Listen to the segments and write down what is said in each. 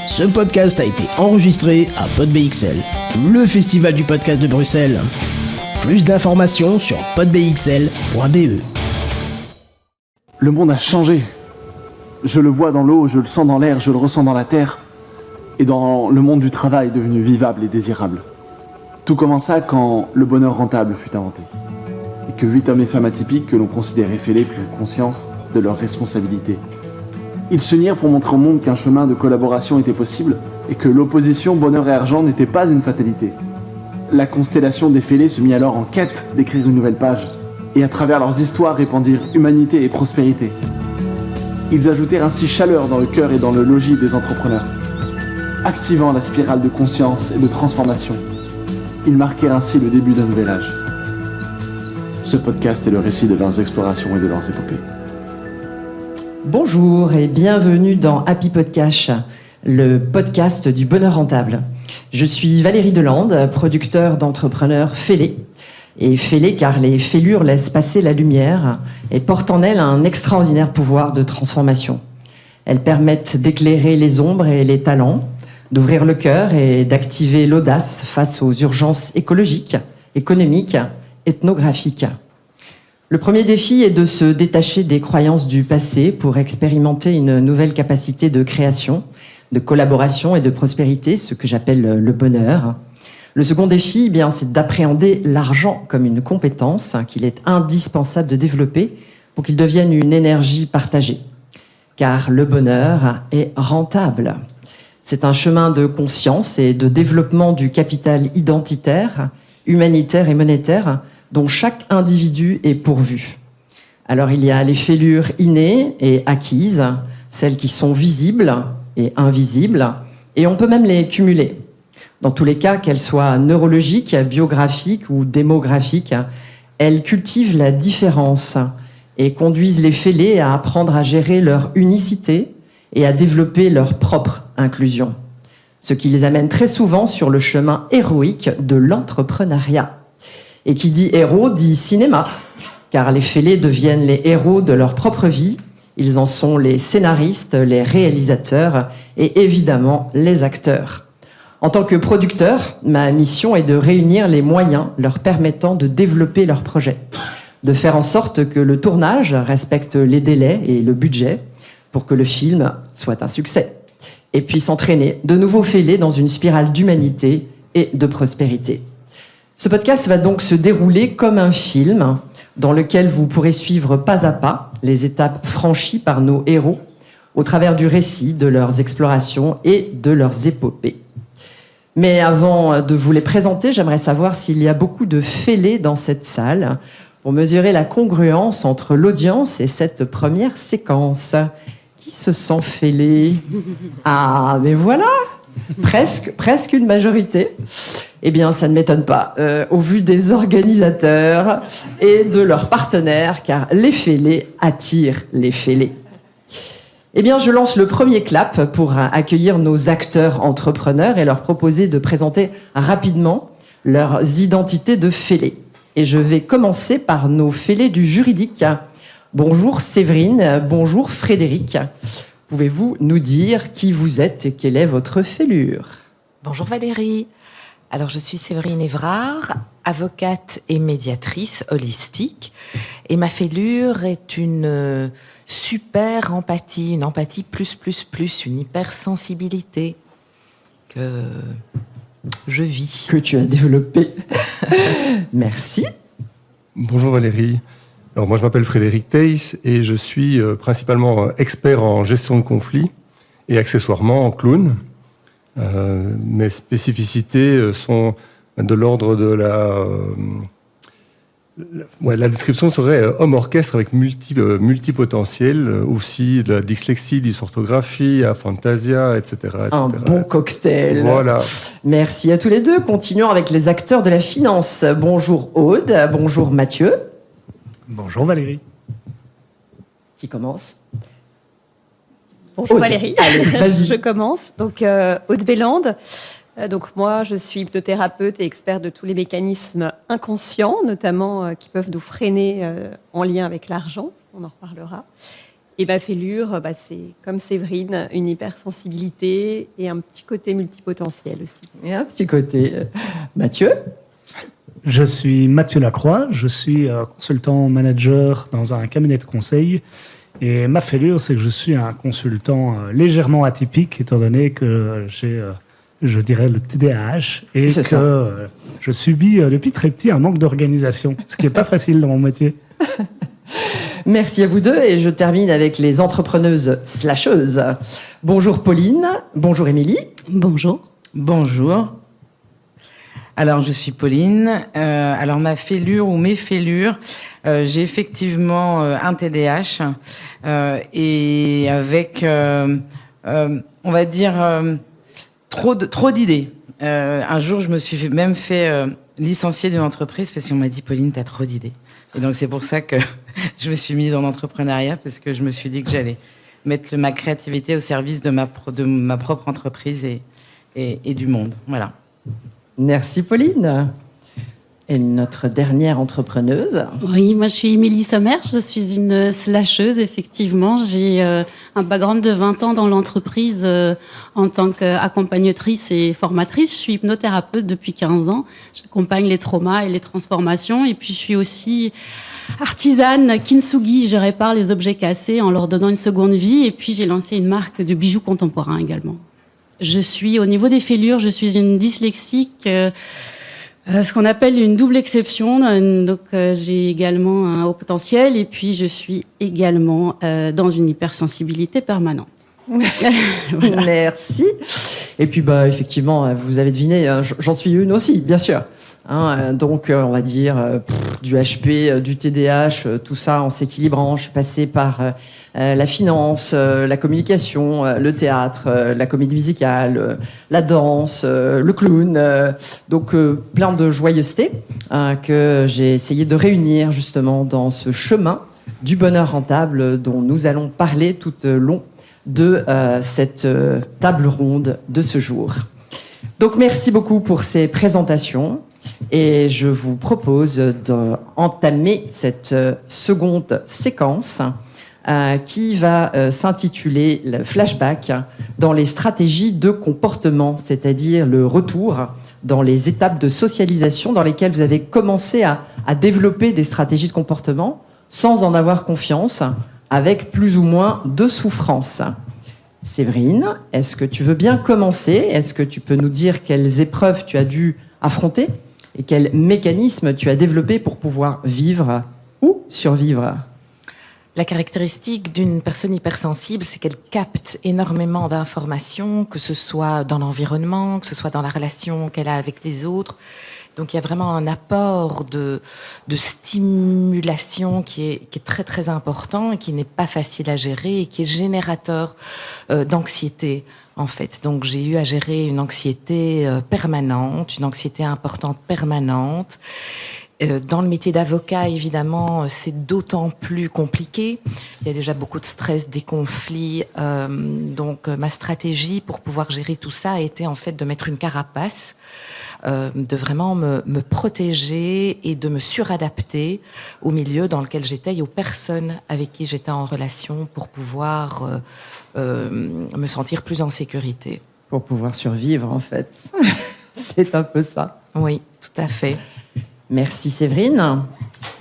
Ce podcast a été enregistré à PodBXL, le festival du podcast de Bruxelles. Plus d'informations sur podbxl.be. Le monde a changé. Je le vois dans l'eau, je le sens dans l'air, je le ressens dans la terre. Et dans le monde du travail devenu vivable et désirable. Tout commença quand le bonheur rentable fut inventé. Et que 8 hommes et femmes atypiques que l'on considérait fêlés prirent conscience de leurs responsabilités. Ils s'unirent pour montrer au monde qu'un chemin de collaboration était possible et que l'opposition bonheur et argent n'était pas une fatalité. La constellation des fêlés se mit alors en quête d'écrire une nouvelle page et à travers leurs histoires répandirent humanité et prospérité. Ils ajoutèrent ainsi chaleur dans le cœur et dans le logis des entrepreneurs, activant la spirale de conscience et de transformation. Ils marquèrent ainsi le début d'un nouvel âge. Ce podcast est le récit de leurs explorations et de leurs épopées. Bonjour et bienvenue dans Happy Podcast, le podcast du bonheur rentable. Je suis Valérie Delande, producteur d'entrepreneurs fêlés. Et fêlés car les fêlures laissent passer la lumière et portent en elles un extraordinaire pouvoir de transformation. Elles permettent d'éclairer les ombres et les talents, d'ouvrir le cœur et d'activer l'audace face aux urgences écologiques, économiques, ethnographiques. Le premier défi est de se détacher des croyances du passé pour expérimenter une nouvelle capacité de création, de collaboration et de prospérité, ce que j'appelle le bonheur. Le second défi, c'est d'appréhender l'argent comme une compétence qu'il est indispensable de développer pour qu'il devienne une énergie partagée. Car le bonheur est rentable. C'est un chemin de conscience et de développement du capital identitaire, humanitaire et monétaire dont chaque individu est pourvu. Alors il y a les fêlures innées et acquises, celles qui sont visibles et invisibles, et on peut même les cumuler. Dans tous les cas, qu'elles soient neurologiques, biographiques ou démographiques, elles cultivent la différence et conduisent les fêlés à apprendre à gérer leur unicité et à développer leur propre inclusion. Ce qui les amène très souvent sur le chemin héroïque de l'entrepreneuriat. Et qui dit héros dit cinéma, car les fêlés deviennent les héros de leur propre vie. Ils en sont les scénaristes, les réalisateurs et évidemment les acteurs. En tant que producteur, ma mission est de réunir les moyens leur permettant de développer leur projet, de faire en sorte que le tournage respecte les délais et le budget pour que le film soit un succès et puisse entraîner de nouveaux fêlés dans une spirale d'humanité et de prospérité. Ce podcast va donc se dérouler comme un film dans lequel vous pourrez suivre pas à pas les étapes franchies par nos héros au travers du récit de leurs explorations et de leurs épopées. Mais avant de vous les présenter, j'aimerais savoir s'il y a beaucoup de fêlés dans cette salle pour mesurer la congruence entre l'audience et cette première séquence. Qui se sent fêlé ? Ah, mais voilà ! Presque une majorité. Eh bien, ça ne m'étonne pas, au vu des organisateurs et de leurs partenaires, car les fêlés attirent les fêlés. Eh bien, je lance le premier clap pour accueillir nos acteurs entrepreneurs et leur proposer de présenter rapidement leurs identités de fêlés. Et je vais commencer par nos fêlés du juridique. Bonjour Séverine, bonjour Frédéric. Pouvez-vous nous dire qui vous êtes et quelle est votre fêlure ? Bonjour Valérie. Alors je suis Séverine Évrard, avocate et médiatrice holistique. Et ma fêlure est une super empathie, une empathie plus, une hypersensibilité que je vis. Que tu as développée. Merci. Bonjour Valérie. Alors moi je m'appelle Frédéric Theiss et je suis principalement expert en gestion de conflits et accessoirement clown. Mes spécificités sont de l'ordre de la description serait homme orchestre avec multipotentiel, aussi de la dyslexie, dysorthographie, aphantasia, etc. Un bon cocktail. Voilà. Merci à tous les deux. Continuons avec les acteurs de la finance. Bonjour Aude, bonjour Mathieu. Bonjour Valérie. Qui commence ? Bonjour Aude. Valérie. Allez, vas-y. Je commence. Donc, Aude Bélande. Donc, moi, je suis hypnothérapeute et experte de tous les mécanismes inconscients, notamment qui peuvent nous freiner en lien avec l'argent. On en reparlera. Et ma fêlure, c'est comme Séverine, une hypersensibilité et un petit côté multipotentiel aussi. Et un petit côté. Mathieu? Je suis Mathieu Lacroix, je suis consultant manager dans un cabinet de conseil. Et ma fêlure, c'est que je suis un consultant légèrement atypique, étant donné que j'ai, je dirais, le TDAH et C'est que je subis depuis très petit un manque d'organisation, ce qui n'est pas facile dans mon métier. Merci à vous deux et je termine avec les entrepreneuses slasheuses. Bonjour Pauline, bonjour Émilie. Bonjour. Bonjour. Alors, je suis Pauline. Alors, ma fêlure ou mes fêlures, j'ai effectivement un TDAH et avec, on va dire, trop d'idées. Un jour, je me suis même fait licencier d'une entreprise parce qu'on m'a dit « Pauline, t'as trop d'idées ». Et donc, c'est pour ça que je me suis mise en entrepreneuriat parce que je me suis dit que j'allais mettre ma créativité au service de ma propre entreprise et du monde. Voilà. Merci Pauline. Et notre dernière entrepreneuse. Oui, moi je suis Émilie Sommer, je suis une slasheuse, effectivement. J'ai un background de 20 ans dans l'entreprise en tant qu'accompagnatrice et formatrice. Je suis hypnothérapeute depuis 15 ans. J'accompagne les traumas et les transformations. Et puis je suis aussi artisane kintsugi, je répare les objets cassés en leur donnant une seconde vie. Et puis j'ai lancé une marque de bijoux contemporains également. Je suis, au niveau des fêlures, je suis une dyslexique, ce qu'on appelle une double exception. Donc, j'ai également un haut potentiel et puis je suis également dans une hypersensibilité permanente. Voilà. Merci. Et puis, effectivement, vous avez deviné, j'en suis une aussi, bien sûr. Donc, on va dire du HP, du TDAH, tout ça en s'équilibrant. Je suis passée par la finance, la communication, le théâtre, la comédie musicale, la danse, le clown. Donc, plein de joyeuseté que j'ai essayé de réunir justement dans ce chemin du bonheur rentable dont nous allons parler tout au long de cette table ronde de ce jour. Donc, merci beaucoup pour ces présentations. Et je vous propose d'entamer cette seconde séquence qui va s'intituler le flashback dans les stratégies de comportement, c'est-à-dire le retour dans les étapes de socialisation dans lesquelles vous avez commencé à développer des stratégies de comportement sans en avoir confiance, avec plus ou moins de souffrance. Séverine, est-ce que tu veux bien commencer? Est-ce que tu peux nous dire quelles épreuves tu as dû affronter et quels mécanismes tu as développés pour pouvoir vivre ou survivre? La caractéristique d'une personne hypersensible, c'est qu'elle capte énormément d'informations, que ce soit dans l'environnement, que ce soit dans la relation qu'elle a avec les autres. Donc il y a vraiment un apport de stimulation qui est très très important et qui n'est pas facile à gérer et qui est générateur d'anxiété en fait. Donc j'ai eu à gérer une anxiété permanente, une anxiété importante permanente. Dans le métier d'avocat, évidemment, c'est d'autant plus compliqué. Il y a déjà beaucoup de stress, des conflits. Donc, ma stratégie pour pouvoir gérer tout ça a été en fait de mettre une carapace, de vraiment me protéger et de me suradapter au milieu dans lequel j'étais et aux personnes avec qui j'étais en relation pour pouvoir me sentir plus en sécurité. Pour pouvoir survivre, en fait. C'est un peu ça. Oui, tout à fait. Merci Séverine.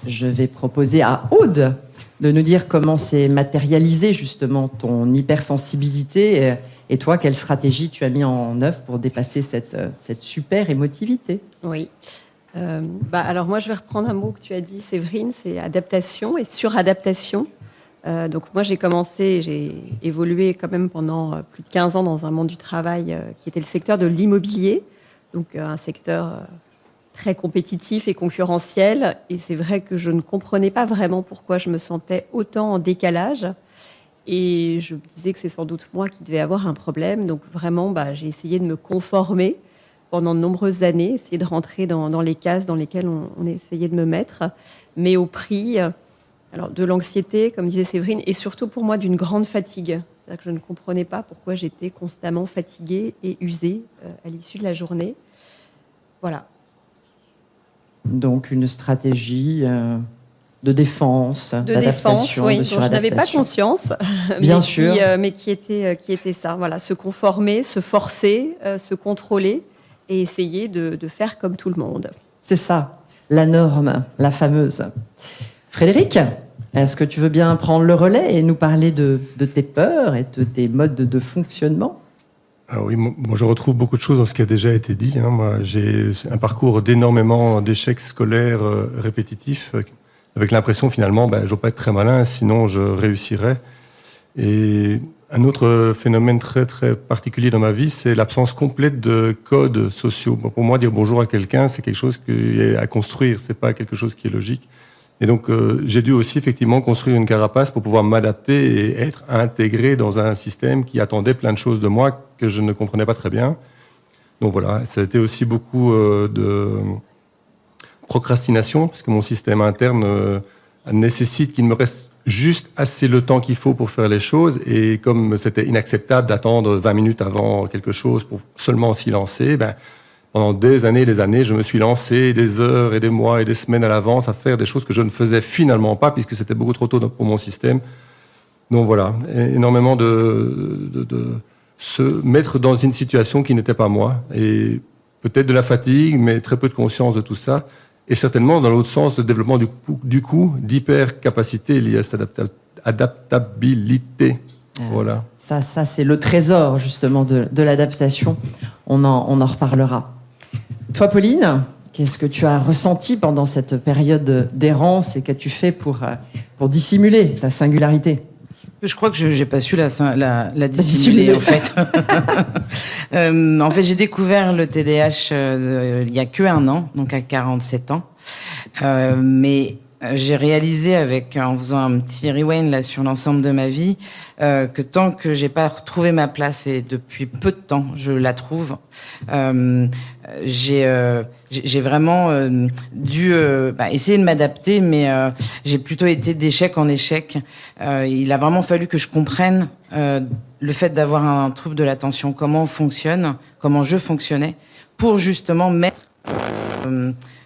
Je vais proposer à Aude de nous dire comment s'est matérialisée justement ton hypersensibilité et toi, quelle stratégie tu as mis en œuvre pour dépasser cette super émotivité. Oui. Alors moi, je vais reprendre un mot que tu as dit, Séverine, c'est adaptation et suradaptation. Donc moi, j'ai évolué quand même pendant plus de 15 ans dans un monde du travail qui était le secteur de l'immobilier, donc un secteur très compétitif et concurrentiel. Et c'est vrai que je ne comprenais pas vraiment pourquoi je me sentais autant en décalage. Et je me disais que c'est sans doute moi qui devais avoir un problème. Donc vraiment, j'ai essayé de me conformer pendant de nombreuses années, essayer de rentrer dans les cases dans lesquelles on essayait de me mettre, mais au prix de l'anxiété, comme disait Séverine, et surtout pour moi d'une grande fatigue. C'est-à-dire que je ne comprenais pas pourquoi j'étais constamment fatiguée et usée à l'issue de la journée. Voilà. Donc une stratégie défense, d'adaptation, oui, de dont je n'avais pas suradaptation. conscience, Bien sûr. mais qui était ça. Voilà, se conformer, se forcer, se contrôler et essayer de faire comme tout le monde. C'est ça, la norme, la fameuse. Frédéric, est-ce que tu veux bien prendre le relais et nous parler de tes peurs et de tes modes de fonctionnement ? Alors oui, moi, je retrouve beaucoup de choses dans ce qui a déjà été dit. Moi, j'ai un parcours d'énormément d'échecs scolaires répétitifs, avec l'impression finalement, je ne dois pas être très malin, sinon je réussirais. Et un autre phénomène très très particulier dans ma vie, c'est l'absence complète de codes sociaux. Pour moi, dire bonjour à quelqu'un, c'est quelque chose qui est à construire, c'est pas quelque chose qui est logique. Et donc, j'ai dû aussi effectivement construire une carapace pour pouvoir m'adapter et être intégré dans un système qui attendait plein de choses de moi que je ne comprenais pas très bien. Donc voilà, ça a été aussi beaucoup de procrastination, parce que mon système interne nécessite qu'il me reste juste assez le temps qu'il faut pour faire les choses. Et comme c'était inacceptable d'attendre 20 minutes avant quelque chose pour seulement s'y lancer, pendant des années, je me suis lancé des heures et des mois et des semaines à l'avance à faire des choses que je ne faisais finalement pas, puisque c'était beaucoup trop tôt pour mon système. Donc voilà, énormément de se mettre dans une situation qui n'était pas moi. Et peut-être de la fatigue, mais très peu de conscience de tout ça. Et certainement, dans l'autre sens, le développement du coup d'hypercapacité liée à cette adaptabilité. Voilà. Ça c'est le trésor justement de l'adaptation. On en reparlera. Toi, Pauline, qu'est-ce que tu as ressenti pendant cette période d'errance et qu'as-tu fait pour dissimuler ta singularité ? Je crois que je n'ai pas su la dissimuler, en fait. En fait, j'ai découvert le TDAH il n'y a que 1 an, donc à 47 ans. Mais j'ai réalisé en faisant un petit rewind là, sur l'ensemble de ma vie, que tant que j'ai pas retrouvé ma place, et depuis peu de temps je la trouve, j'ai vraiment dû essayer de m'adapter, mais j'ai plutôt été d'échec en échec. Il a vraiment fallu que je comprenne le fait d'avoir un trouble de l'attention, comment on fonctionne, comment je fonctionnais, pour justement mettre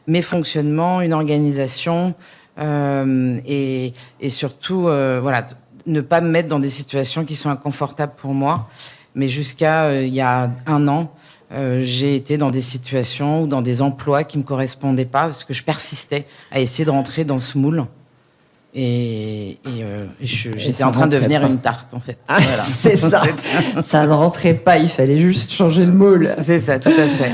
mes fonctionnements, une organisation, et surtout ne pas me mettre dans des situations qui sont inconfortables pour moi. Mais jusqu'à il y a 1 an, j'ai été dans des situations ou dans des emplois qui me correspondaient pas, parce que je persistais à essayer de rentrer dans ce moule. Et j'étais en train de devenir une tarte, en fait. Ah, voilà. C'est ça. Ça ne rentrait pas, il fallait juste changer le moule. C'est ça, tout à fait.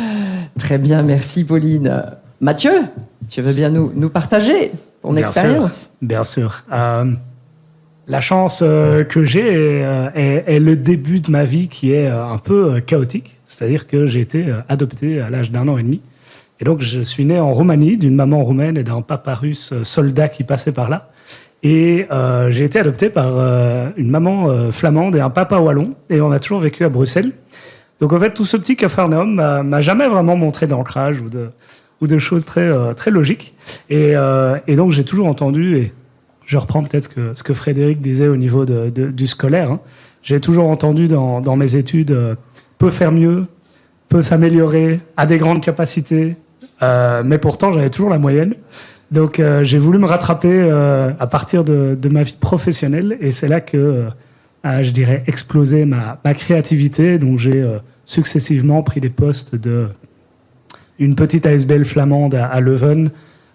Très bien, merci Pauline. Mathieu, tu veux bien nous partager ton expérience ? Bien sûr. La chance que j'ai est le début de ma vie qui est un peu chaotique. C'est-à-dire que j'ai été adopté à l'âge d'1 an et demi. Et donc, je suis né en Roumanie, d'une maman roumaine et d'un papa russe soldat qui passait par là. Et j'ai été adopté par une maman flamande et un papa wallon. Et on a toujours vécu à Bruxelles. Donc, en fait, tout ce petit Capharnaüm m'a jamais vraiment montré d'ancrage ou de choses très, très logiques. Et donc, j'ai toujours entendu, et je reprends peut-être ce que Frédéric disait au niveau du scolaire, hein. J'ai toujours entendu dans mes études peut faire mieux, peut s'améliorer, a des grandes capacités, mais pourtant, j'avais toujours la moyenne. Donc, j'ai voulu me rattraper à partir de ma vie professionnelle, et c'est là que je dirais explosé ma créativité. Donc, j'ai successivement pris des postes une petite ASBL flamande à Leuven,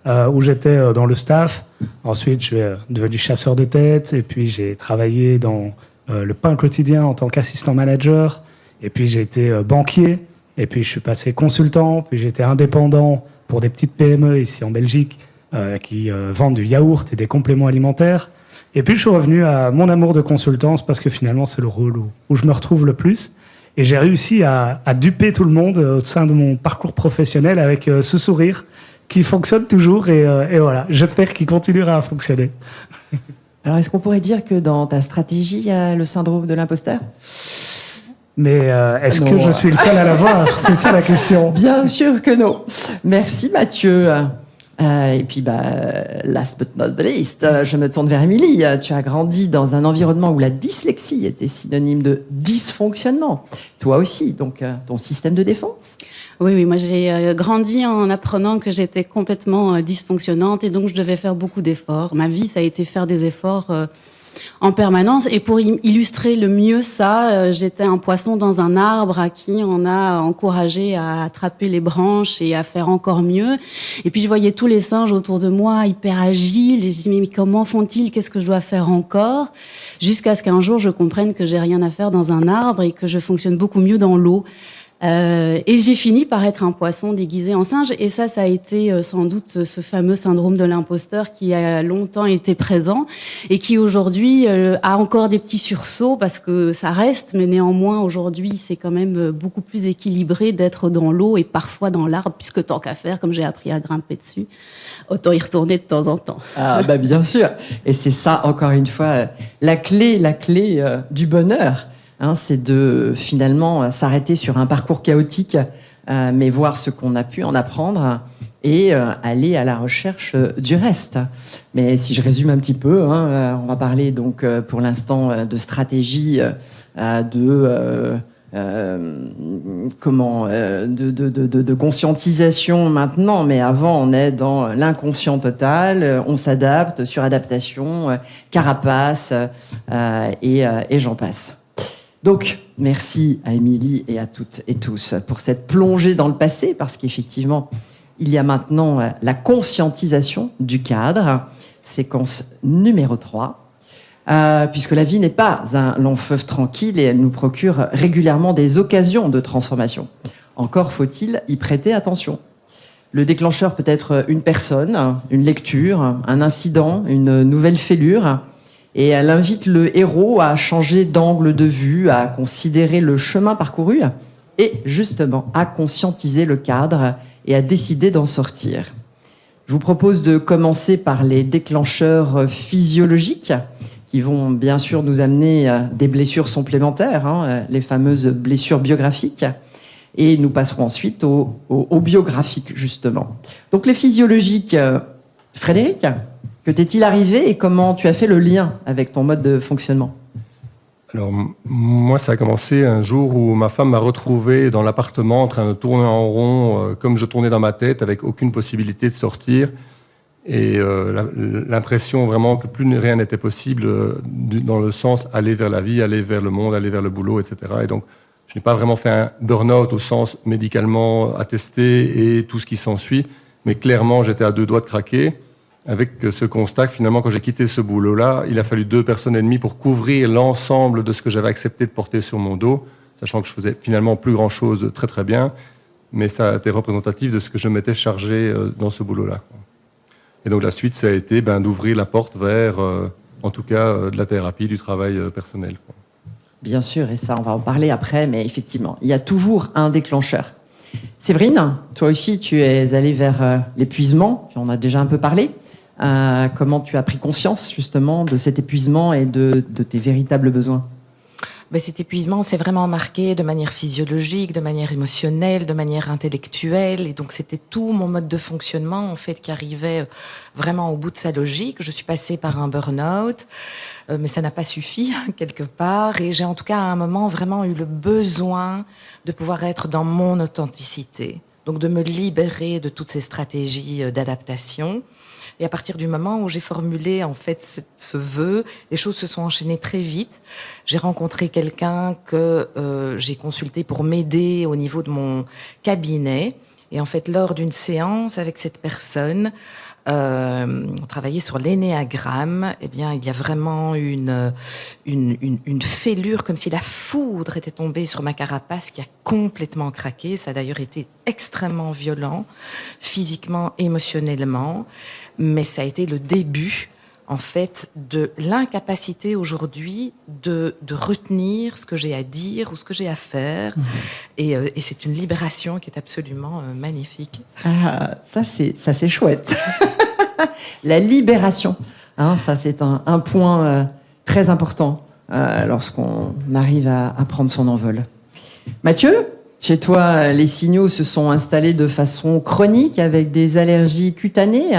où j'étais dans le staff. Ensuite, je suis devenu chasseur de tête, et puis j'ai travaillé dans le pain quotidien en tant qu'assistant manager, et puis j'ai été banquier, et puis je suis passé consultant, puis j'étais indépendant pour des petites PME ici en Belgique qui vendent du yaourt et des compléments alimentaires. Et puis je suis revenu à mon amour de consultance, parce que finalement c'est le rôle où je me retrouve le plus. Et j'ai réussi à duper tout le monde au sein de mon parcours professionnel avec ce sourire qui fonctionne toujours, et voilà, j'espère qu'il continuera à fonctionner. Alors, est-ce qu'on pourrait dire que dans ta stratégie, il y a le syndrome de l'imposteur ? Mais est-ce que je suis le seul à l'avoir ? C'est ça la question. Bien sûr que non. Merci Mathieu. Et puis, last but not the least, je me tourne vers Émilie. Tu as grandi dans un environnement où la dyslexie était synonyme de dysfonctionnement. Toi aussi, donc ton système de défense? Oui, moi j'ai grandi en apprenant que j'étais complètement dysfonctionnante et donc je devais faire beaucoup d'efforts. Ma vie, ça a été faire des efforts en permanence. Et pour illustrer le mieux ça, j'étais un poisson dans un arbre à qui on a encouragé à attraper les branches et à faire encore mieux. Et puis je voyais tous les singes autour de moi hyper agiles. Et je me disais, mais comment font-ils? Qu'est-ce que je dois faire encore? Jusqu'à ce qu'un jour je comprenne que j'ai rien à faire dans un arbre et que je fonctionne beaucoup mieux dans l'eau. Et j'ai fini par être un poisson déguisé en singe. Et ça a été sans doute ce fameux syndrome de l'imposteur qui a longtemps été présent et qui aujourd'hui a encore des petits sursauts parce que ça reste, mais néanmoins aujourd'hui c'est quand même beaucoup plus équilibré d'être dans l'eau et parfois dans l'arbre, puisque tant qu'à faire, comme j'ai appris à grimper dessus, autant y retourner de temps en temps. Ah bien sûr. Et c'est ça, encore une fois, la clé du bonheur. C'est de finalement s'arrêter sur un parcours chaotique, mais voir ce qu'on a pu en apprendre et aller à la recherche du reste. Mais si je résume un petit peu, on va parler donc pour l'instant de stratégie, de conscientisation maintenant, mais avant on est dans l'inconscient total, on s'adapte, suradaptation, carapace et j'en passe. Donc, merci à Émilie et à toutes et tous pour cette plongée dans le passé, parce qu'effectivement, il y a maintenant la conscientisation du cadre, séquence numéro 3, puisque la vie n'est pas un long fleuve tranquille et elle nous procure régulièrement des occasions de transformation. Encore faut-il y prêter attention. Le déclencheur peut être une personne, une lecture, un incident, une nouvelle fêlure. Et elle invite le héros à changer d'angle de vue, à considérer le chemin parcouru et justement à conscientiser le cadre et à décider d'en sortir. Je vous propose de commencer par les déclencheurs physiologiques qui vont bien sûr nous amener à des blessures supplémentaires, les fameuses blessures biographiques. Et nous passerons ensuite au biographique, justement. Donc les physiologiques, Frédéric, que t'est-il arrivé et comment tu as fait le lien avec ton mode de fonctionnement? Alors, moi, ça a commencé un jour où ma femme m'a retrouvé dans l'appartement en train de tourner en rond, comme je tournais dans ma tête, avec aucune possibilité de sortir. Et l'impression vraiment que plus rien n'était possible dans le sens aller vers la vie, aller vers le monde, aller vers le boulot, etc. Et donc, je n'ai pas vraiment fait un burn-out au sens médicalement attesté et tout ce qui s'ensuit, mais clairement, j'étais à 2 doigts de craquer. Avec ce constat que finalement, quand j'ai quitté ce boulot-là, il a fallu 2 personnes et demie pour couvrir l'ensemble de ce que j'avais accepté de porter sur mon dos, sachant que je faisais finalement plus grand-chose très très bien, mais ça a été représentatif de ce que je m'étais chargé dans ce boulot-là. Et donc la suite, ça a été d'ouvrir la porte vers, en tout cas, de la thérapie, du travail personnel. Bien sûr, et ça, on va en parler après, mais effectivement, il y a toujours un déclencheur. Séverine, toi aussi, tu es allée vers l'épuisement, tu en as déjà un peu parlé. Comment tu as pris conscience justement de cet épuisement et de tes véritables besoins? Cet épuisement s'est vraiment marqué de manière physiologique, de manière émotionnelle, de manière intellectuelle. Et donc, c'était tout mon mode de fonctionnement, en fait, qui arrivait vraiment au bout de sa logique. Je suis passée par un burn-out, mais ça n'a pas suffi, quelque part. Et j'ai en tout cas, à un moment, vraiment eu le besoin de pouvoir être dans mon authenticité. Donc, de me libérer de toutes ces stratégies d'adaptation. Et à partir du moment où j'ai formulé en fait ce vœu, les choses se sont enchaînées très vite. J'ai rencontré quelqu'un que j'ai consulté pour m'aider au niveau de mon cabinet. Et en fait, lors d'une séance avec cette personne, on travaillait sur l'énéagramme. Eh bien, il y a vraiment une fêlure, comme si la foudre était tombée sur ma carapace, qui a complètement craqué. Ça a d'ailleurs été extrêmement violent, physiquement, émotionnellement. Mais ça a été le début, en fait, de l'incapacité aujourd'hui de retenir ce que j'ai à dire ou ce que j'ai à faire. Et c'est une libération qui est absolument magnifique. Ah, ça c'est chouette. La libération, ça c'est un point très important lorsqu'on arrive à prendre son envol. Mathieu, chez toi, les signaux se sont installés de façon chronique avec des allergies cutanées.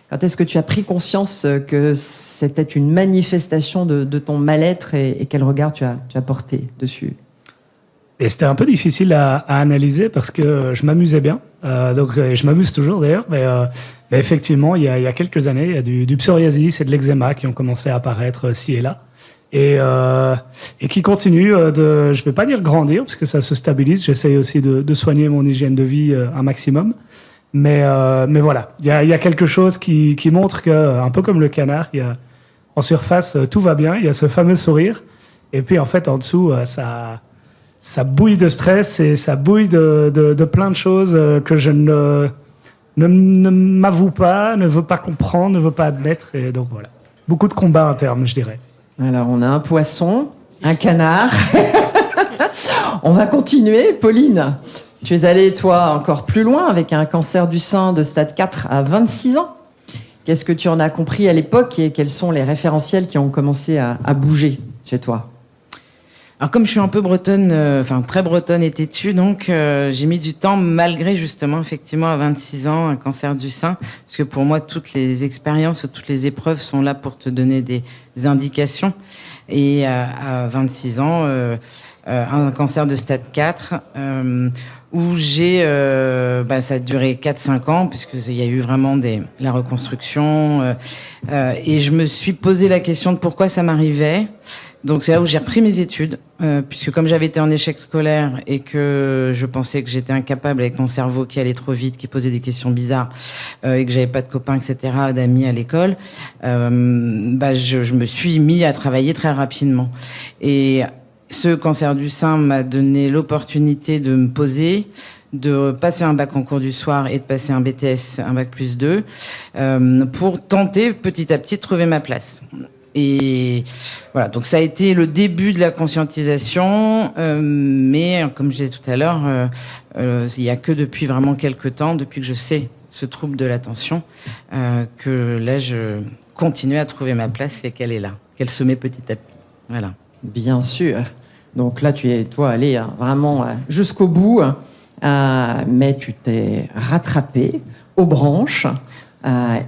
Quand est-ce que tu as pris conscience que c'était une manifestation de ton mal-être et quel regard tu as porté dessus? Et c'était un peu difficile à analyser parce que je m'amusais bien. Je m'amuse toujours d'ailleurs. Mais effectivement, il y a quelques années, il y a du psoriasis et de l'eczéma qui ont commencé à apparaître ci et là. Et qui continuent je ne vais pas dire grandir parce que ça se stabilise. J'essaye aussi de soigner mon hygiène de vie un maximum. Mais voilà, il y a quelque chose qui montre que, un peu comme le canard, en surface, tout va bien. Il y a ce fameux sourire. Et puis en fait, en dessous, ça bouille de stress et ça bouille de plein de choses que je ne m'avoue pas, ne veux pas comprendre, ne veux pas admettre. Et donc voilà, beaucoup de combats internes, je dirais. Alors, on a un poisson, un canard. On va continuer. Pauline, tu es allée, toi, encore plus loin avec un cancer du sein de stade 4 à 26 ans. Qu'est-ce que tu en as compris à l'époque et quels sont les référentiels qui ont commencé à bouger chez toi? Alors comme je suis un peu bretonne, très bretonne et têtue, donc j'ai mis du temps malgré justement effectivement à 26 ans un cancer du sein, parce que pour moi toutes les expériences, toutes les épreuves sont là pour te donner des indications. Et à 26 ans, un cancer de stade 4 où ça a duré 4-5 ans puisque il y a eu vraiment la reconstruction et je me suis posé la question de pourquoi ça m'arrivait. Donc c'est là où j'ai repris mes études, puisque comme j'avais été en échec scolaire et que je pensais que j'étais incapable avec mon cerveau qui allait trop vite, qui posait des questions bizarres, et que j'avais pas de copains, etc., d'amis à l'école, je me suis mis à travailler très rapidement. Et ce cancer du sein m'a donné l'opportunité de me poser, de passer un bac en cours du soir et de passer un BTS, un bac plus 2, pour tenter petit à petit de trouver ma place. Et voilà, donc ça a été le début de la conscientisation, mais comme je disais tout à l'heure, il n'y a que depuis vraiment quelques temps, depuis que je sais ce trouble de l'attention, que là je continue à trouver ma place et qu'elle est là, qu'elle se met petit à petit. Voilà. Bien sûr. Donc là, tu es, toi, allé vraiment jusqu'au bout, mais tu t'es rattrapé aux branches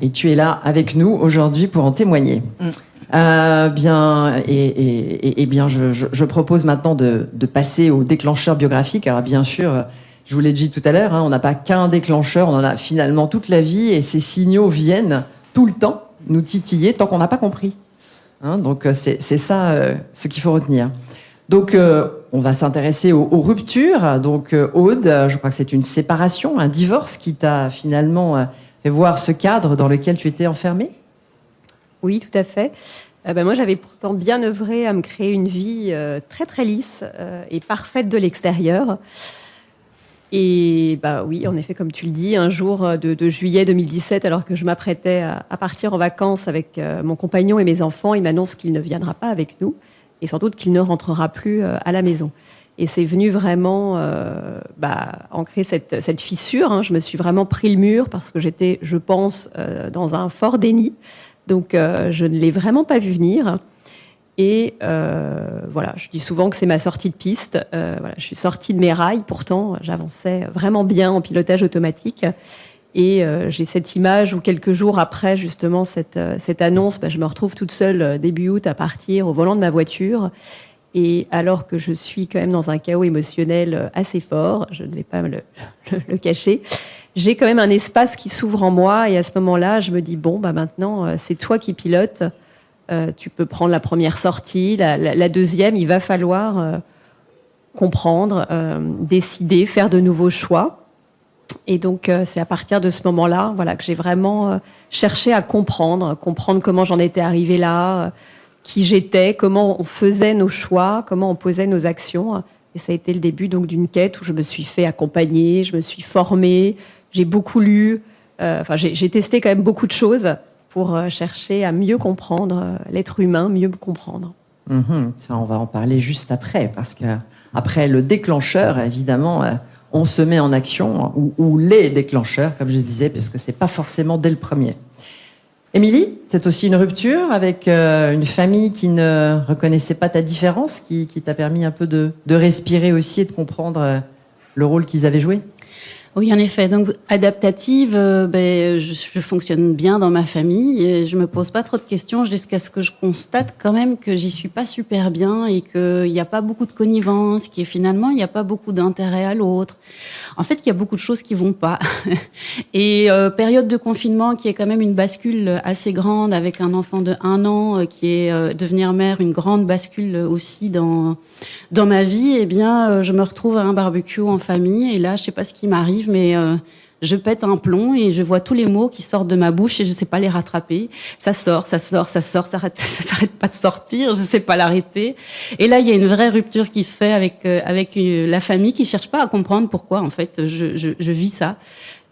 et tu es là avec nous aujourd'hui pour en témoigner. Je propose maintenant de passer au déclencheur biographique. Alors bien sûr, je vous l'ai dit tout à l'heure, on n'a pas qu'un déclencheur, on en a finalement toute la vie et ces signaux viennent tout le temps nous titiller tant qu'on n'a pas compris. Donc c'est ça ce qu'il faut retenir. Donc on va s'intéresser aux ruptures. Donc Aude, je crois que c'est une séparation, un divorce qui t'a finalement fait voir ce cadre dans lequel tu étais enfermée. Oui, tout à fait. Moi, j'avais pourtant bien œuvré à me créer une vie très, très lisse et parfaite de l'extérieur. Et oui, en effet, comme tu le dis, un jour de juillet 2017, alors que je m'apprêtais à partir en vacances avec mon compagnon et mes enfants, il m'annonce qu'il ne viendra pas avec nous et sans doute qu'il ne rentrera plus à la maison. Et c'est venu vraiment ancrer cette fissure. Je me suis vraiment pris le mur parce que j'étais, je pense, dans un fort déni. Donc, je ne l'ai vraiment pas vu venir. Et je dis souvent que c'est ma sortie de piste. Je suis sortie de mes rails. Pourtant, j'avançais vraiment bien en pilotage automatique. Et j'ai cette image où quelques jours après, justement, cette annonce, je me retrouve toute seule début août à partir au volant de ma voiture. Et alors que je suis quand même dans un chaos émotionnel assez fort, je ne vais pas me le cacher, j'ai quand même un espace qui s'ouvre en moi. Et à ce moment-là, je me dis, maintenant, c'est toi qui pilotes. Tu peux prendre la première sortie, la deuxième. Il va falloir comprendre, décider, faire de nouveaux choix. Et donc, c'est à partir de ce moment-là que j'ai vraiment cherché à comprendre comment j'en étais arrivée là, qui j'étais, comment on faisait nos choix, comment on posait nos actions. Et ça a été le début donc d'une quête où je me suis fait accompagner, je me suis formée, j'ai beaucoup lu. J'ai testé quand même beaucoup de choses pour chercher à mieux comprendre l'être humain, mieux me comprendre. Ça, on va en parler juste après, parce qu'après le déclencheur, évidemment, on se met en action, ou les déclencheurs, comme je disais, parce que c'est pas forcément dès le premier. Émilie, c'est aussi une rupture avec une famille qui ne reconnaissait pas ta différence, qui t'a permis un peu de respirer aussi et de comprendre le rôle qu'ils avaient joué? Oui, en effet. Donc, adaptative, je fonctionne bien dans ma famille. Et je me pose pas trop de questions jusqu'à ce que je constate quand même que j'y suis pas super bien et qu'il n'y a pas beaucoup de connivence, qu'il finalement, il n'y a pas beaucoup d'intérêt à l'autre. En fait, il y a beaucoup de choses qui vont pas. Et période de confinement qui est quand même une bascule assez grande avec un enfant de 1 an qui est devenir mère, une grande bascule aussi dans ma vie. Eh bien, je me retrouve à un barbecue en famille et là, je sais pas ce qui m'arrive, mais je pète un plomb et je vois tous les mots qui sortent de ma bouche et je sais pas les rattraper. Ça sort, ça s'arrête pas de sortir, je sais pas l'arrêter. Et là, il y a une vraie rupture qui se fait avec la famille qui cherche pas à comprendre pourquoi, en fait, je vis ça.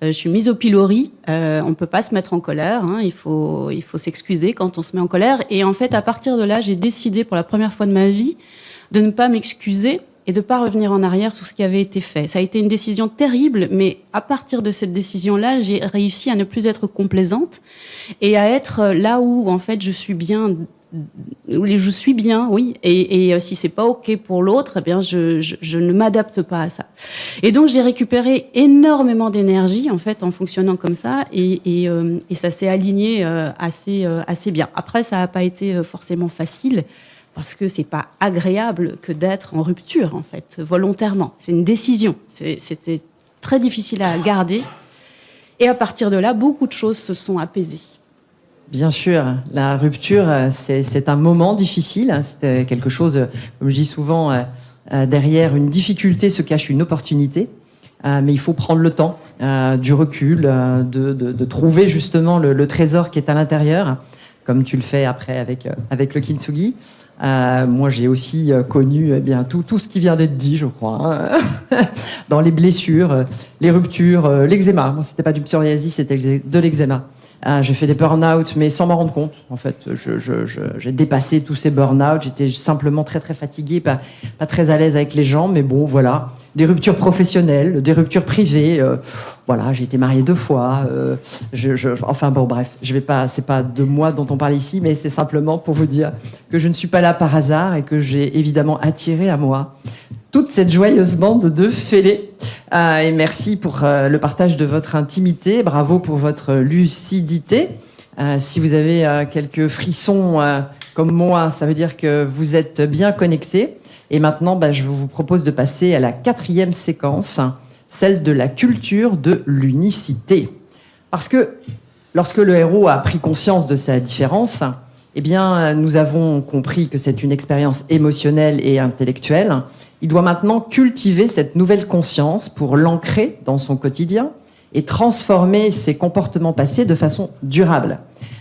Je suis mise au pilori. On peut pas se mettre en colère. Hein, il faut s'excuser quand on se met en colère. Et en fait, à partir de là, j'ai décidé pour la première fois de ma vie de ne pas m'excuser et de ne pas revenir en arrière sur ce qui avait été fait. Ça a été une décision terrible, mais à partir de cette décision-là, j'ai réussi à ne plus être complaisante et à être là où, en fait, je suis bien, oui. Et si c'est pas OK pour l'autre, eh bien, je ne m'adapte pas à ça. Et donc, j'ai récupéré énormément d'énergie, en fait, en fonctionnant comme ça, et ça s'est aligné assez bien. Après, ça n'a pas été forcément facile, parce que c'est pas agréable que d'être en rupture, en fait, volontairement. C'est une décision. C'était très difficile à garder. Et à partir de là, beaucoup de choses se sont apaisées. Bien sûr, la rupture, c'est un moment difficile. C'est quelque chose, comme je dis souvent, derrière une difficulté se cache une opportunité. Mais il faut prendre le temps, du recul, de trouver justement le trésor qui est à l'intérieur, comme tu le fais après avec le kintsugi. Moi, j'ai aussi connu tout ce qui vient d'être dit, je crois, hein. Dans les blessures, les ruptures, l'eczéma. Moi, c'était pas du psoriasis, c'était de l'eczéma. J'ai fait des burn-out, mais sans m'en rendre compte. En fait, j'ai dépassé tous ces burn-out. J'étais simplement très très fatiguée, pas très à l'aise avec les gens, mais bon, voilà. Des ruptures professionnelles, des ruptures privées. Voilà, j'ai été mariée 2 fois. Enfin bon, bref, c'est pas de moi dont on parle ici, mais c'est simplement pour vous dire que je ne suis pas là par hasard et que j'ai évidemment attiré à moi toute cette joyeuse bande de fêlés. Et merci pour le partage de votre intimité. Bravo pour votre lucidité. Si vous avez quelques frissons comme moi, ça veut dire que vous êtes bien connectés. Et maintenant, je vous propose de passer à la 4e séquence, celle de la culture de l'unicité. Parce que lorsque le héros a pris conscience de sa différence, eh bien, nous avons compris que c'est une expérience émotionnelle et intellectuelle. Il doit maintenant cultiver cette nouvelle conscience pour l'ancrer dans son quotidien et transformer ses comportements passés de façon durable.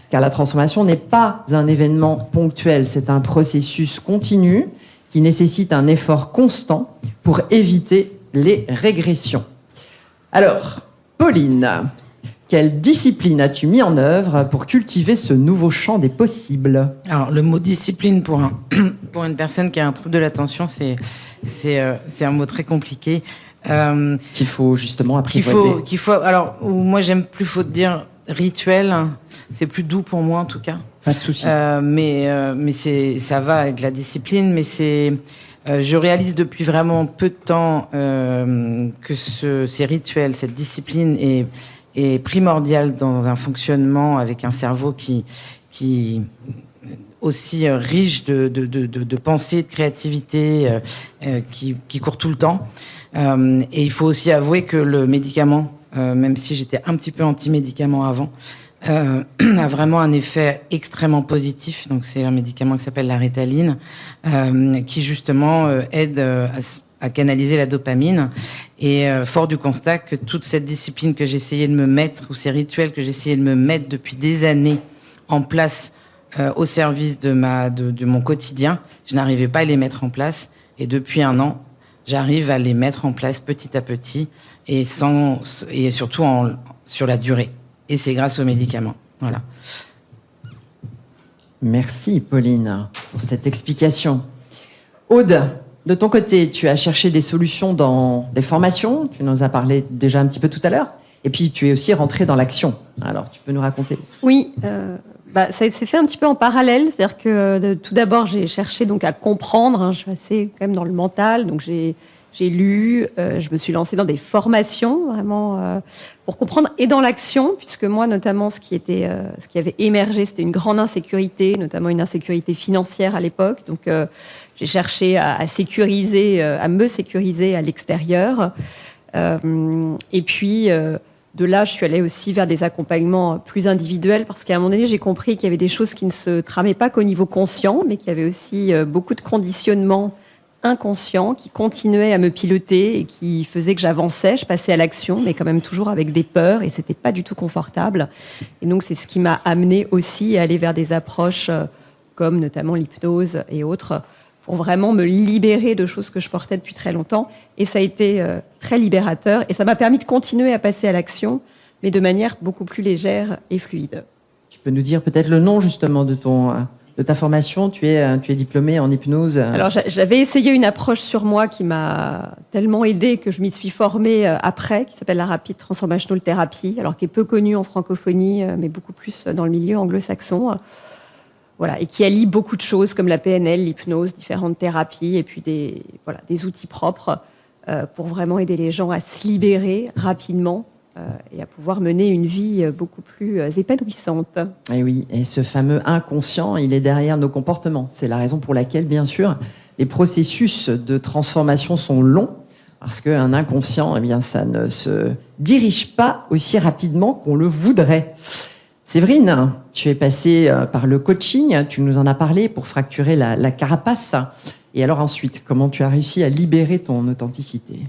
Car la transformation n'est pas un événement ponctuel, c'est un processus continu qui nécessite un effort constant pour éviter les régressions. Alors, Pauline, quelle discipline as-tu mis en œuvre pour cultiver ce nouveau champ des possibles? Alors, le mot discipline pour une personne qui a un trouble de l'attention, c'est un mot très compliqué. Qu'il faut justement apprivoiser. Alors, moi, j'aime plus, faut dire, rituel. C'est plus doux pour moi, en tout cas. Pas de souci. Mais ça va avec la discipline, mais je réalise depuis vraiment peu de temps que ces rituels, cette discipline est primordiale dans un fonctionnement avec un cerveau qui aussi riche de pensée, de créativité, qui court tout le temps. Et il faut aussi avouer que le médicament, même si j'étais un petit peu anti-médicament avant, a vraiment un effet extrêmement positif. Donc c'est un médicament qui s'appelle la Ritaline, qui justement aide à canaliser la dopamine. Et fort du constat que toute cette discipline que j'essayais de me mettre, ou ces rituels que j'essayais de me mettre depuis des années en place au service de mon quotidien, je n'arrivais pas à les mettre en place. Et depuis 1 an, j'arrive à les mettre en place petit à petit et surtout sur la durée. Et c'est grâce aux médicaments. Voilà. Merci, Pauline, pour cette explication. Aude, de ton côté, tu as cherché des solutions dans des formations. Tu nous as parlé déjà un petit peu tout à l'heure. Et puis, tu es aussi rentrée dans l'action. Alors, tu peux nous raconter? Oui, ça s'est fait un petit peu en parallèle. C'est-à-dire que tout d'abord, j'ai cherché donc à comprendre. Je suis assez quand même dans le mental. Donc, j'ai j'ai lu, je me suis lancée dans des formations, vraiment, pour comprendre, et dans l'action, puisque moi, notamment, ce qui avait émergé, c'était une grande insécurité, notamment une insécurité financière à l'époque. Donc, j'ai cherché à me sécuriser à l'extérieur. Et puis, de là, je suis allée aussi vers des accompagnements plus individuels, parce qu'à un moment donné, j'ai compris qu'il y avait des choses qui ne se tramaient pas qu'au niveau conscient, mais qu'il y avait aussi beaucoup de conditionnements inconscients qui continuaient à me piloter et qui faisaient que j'avançais, je passais à l'action, mais quand même toujours avec des peurs, et c'était pas du tout confortable. Et donc, c'est ce qui m'a amené aussi à aller vers des approches comme notamment l'hypnose et autres, pour vraiment me libérer de choses que je portais depuis très longtemps. Et ça a été très libérateur. Et ça m'a permis de continuer à passer à l'action, mais de manière beaucoup plus légère et fluide. Tu peux nous dire peut-être le nom justement de ta formation. Tu es diplômée en hypnose. Alors j'avais essayé une approche sur moi qui m'a tellement aidée que je m'y suis formée après, qui s'appelle la Rapid Transformational Therapy, alors qui est peu connue en francophonie, mais beaucoup plus dans le milieu anglo-saxon. Voilà, et qui allie beaucoup de choses comme la PNL, l'hypnose, différentes thérapies, et puis des outils propres pour vraiment aider les gens à se libérer rapidement et à pouvoir mener une vie beaucoup plus épanouissante. Et oui, et ce fameux inconscient, il est derrière nos comportements. C'est la raison pour laquelle, bien sûr, les processus de transformation sont longs, parce qu'un inconscient, eh bien, ça ne se dirige pas aussi rapidement qu'on le voudrait. Séverine, tu es passée par le coaching, tu nous en as parlé pour fracturer la carapace. Et alors ensuite, comment tu as réussi à libérer ton authenticité ?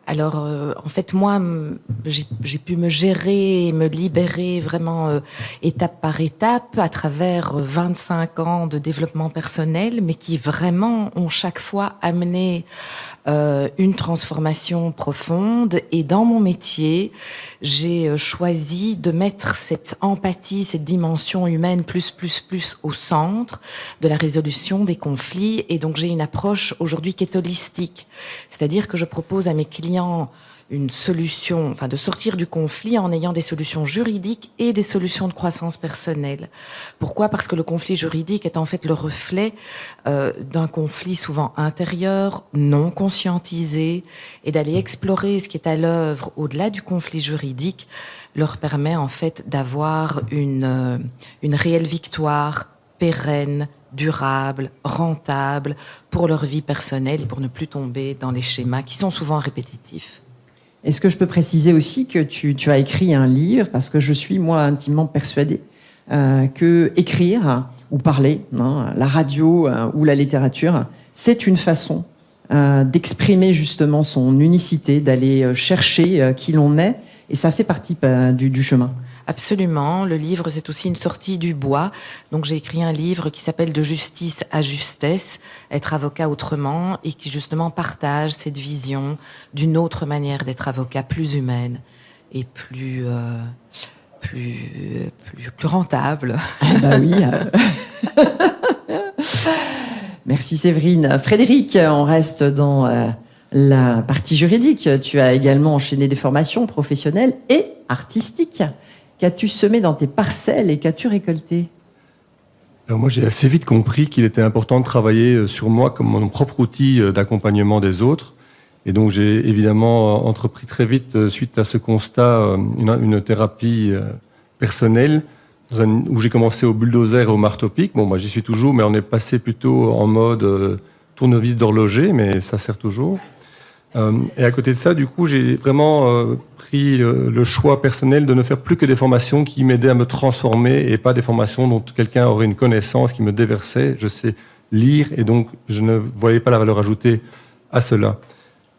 Alors, en fait, moi, j'ai pu me gérer et me libérer vraiment étape par étape à travers 25 ans de développement personnel, mais qui vraiment ont chaque fois amené une transformation profonde. Et dans mon métier, j'ai choisi de mettre cette empathie, cette dimension humaine plus au centre de la résolution des conflits. Et donc, j'ai une approche aujourd'hui qui est holistique. C'est-à-dire que je propose à mes clients une solution, de sortir du conflit en ayant des solutions juridiques et des solutions de croissance personnelle. Pourquoi ? Parce que le conflit juridique est en fait le reflet d'un conflit souvent intérieur, non conscientisé, et d'aller explorer ce qui est à l'œuvre au-delà du conflit juridique leur permet en fait d'avoir une réelle victoire pérenne, durable, rentable pour leur vie personnelle et pour ne plus tomber dans les schémas qui sont souvent répétitifs. Est-ce que je peux préciser aussi que tu as écrit un livre, parce que je suis, moi, intimement persuadée que écrire ou parler, la radio ou la littérature, c'est une façon d'exprimer justement son unicité, d'aller chercher qui l'on est, et ça fait partie du chemin. Absolument. Le livre, c'est aussi une sortie du bois. Donc, j'ai écrit un livre qui s'appelle « De justice à justesse, être avocat autrement » et qui, justement, partage cette vision d'une autre manière d'être avocat, plus humaine et plus rentable. Ah bah oui. Merci Séverine. Frédéric, on reste dans la partie juridique. Tu as également enchaîné des formations professionnelles et artistiques. Qu'as-tu semé dans tes parcelles et qu'as-tu récolté ? Alors moi, j'ai assez vite compris qu'il était important de travailler sur moi comme mon propre outil d'accompagnement des autres. Et donc, j'ai évidemment entrepris très vite, suite à ce constat, une thérapie personnelle où j'ai commencé au bulldozer et au marteau-pic. Bon, moi, j'y suis toujours, mais on est passé plutôt en mode tournevis d'horloger, mais ça sert toujours. Et à côté de ça, du coup, j'ai vraiment pris le choix personnel de ne faire plus que des formations qui m'aidaient à me transformer et pas des formations dont quelqu'un aurait une connaissance qui me déversait. Je sais lire et donc je ne voyais pas la valeur ajoutée à cela.